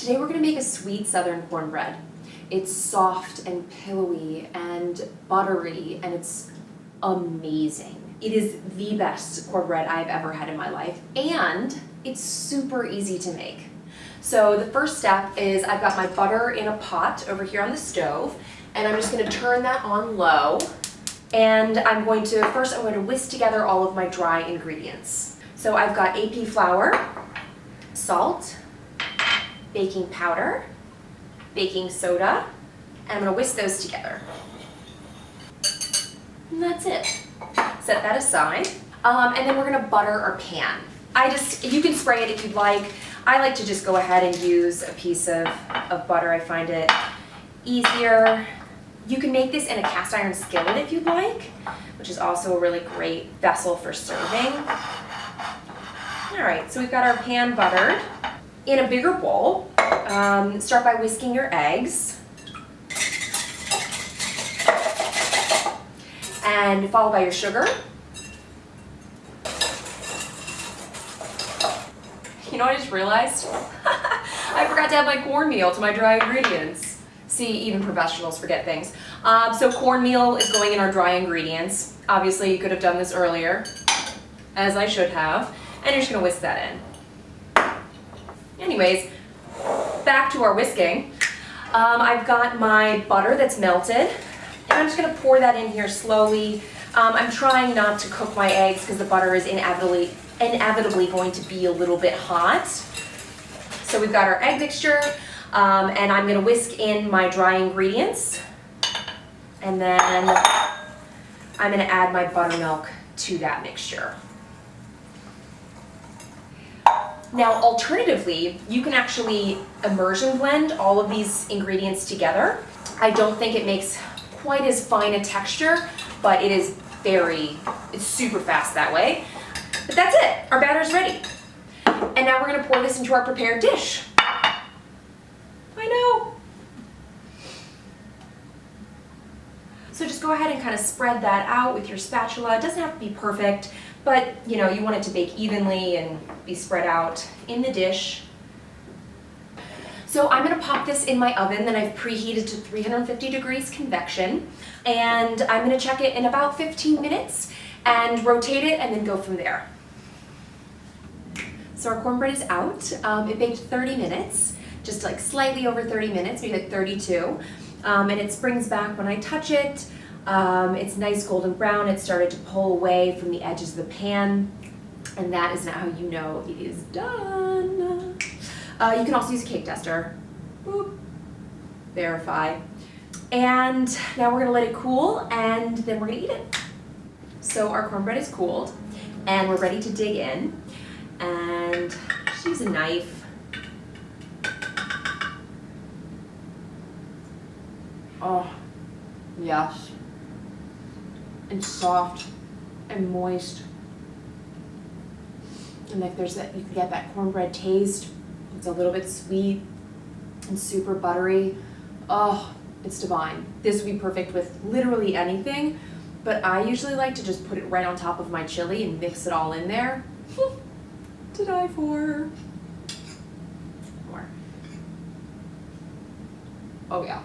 Today we're going to make a sweet southern cornbread. It's soft and pillowy and buttery and it's amazing. It is the best cornbread I've ever had in my life, and it's super easy to make. So the first step is I've got my butter in a pot over here on the stove, and I'm just going to turn that on low. And I'm going to whisk together all of my dry ingredients. So I've got AP flour, salt, baking powder, baking soda, and I'm going to whisk those together. And that's it. Set that aside. And then we're going to butter our pan. You can spray it if you'd like. I like to just go ahead and use a piece of butter. I find it easier. You can make this in a cast iron skillet if you'd like, which is also a really great vessel for serving. All right, so we've got our pan buttered. In a bigger bowl, start by whisking your eggs. And followed by your sugar. You know what I just realized? I forgot to add my cornmeal to my dry ingredients. See, even professionals forget things. So cornmeal is going in our dry ingredients. Obviously, you could have done this earlier, as I should have. And you're just gonna whisk that in. Anyways, back to our whisking. I've got my butter that's melted, and I'm just gonna pour that in here slowly. I'm trying not to cook my eggs because the butter is inevitably going to be a little bit hot. So we've got our egg mixture, and I'm gonna whisk in my dry ingredients, and then I'm gonna add my buttermilk to that mixture. Now, alternatively, you can actually immersion blend all of these ingredients together. I don't think it makes quite as fine a texture, but it's super fast that way. But that's it, our batter's ready. And now we're gonna pour this into our prepared dish. I know. So just go ahead and kind of spread that out with your spatula. It doesn't have to be perfect, but you want it to bake evenly and be spread out in the dish. So I'm gonna pop this in my oven that I've preheated to 350 degrees convection, and I'm gonna check it in about 15 minutes and rotate it and then go from there. So our cornbread is out. It baked 30 minutes, just like slightly over 30 minutes, maybe like 32. And it springs back when I touch it. It's nice golden brown. It started to pull away from the edges of the pan. And that is now how you know it is done. You can also use a cake tester. Boop. Verify. And now we're gonna let it cool, and then we're gonna eat it. So our cornbread is cooled, and we're ready to dig in. And just use a knife. Oh, yes. And soft and moist. And like you can get that cornbread taste. It's a little bit sweet and super buttery. Oh, it's divine. This would be perfect with literally anything, but I usually like to just put it right on top of my chili and mix it all in there. To die for. More. Oh yeah.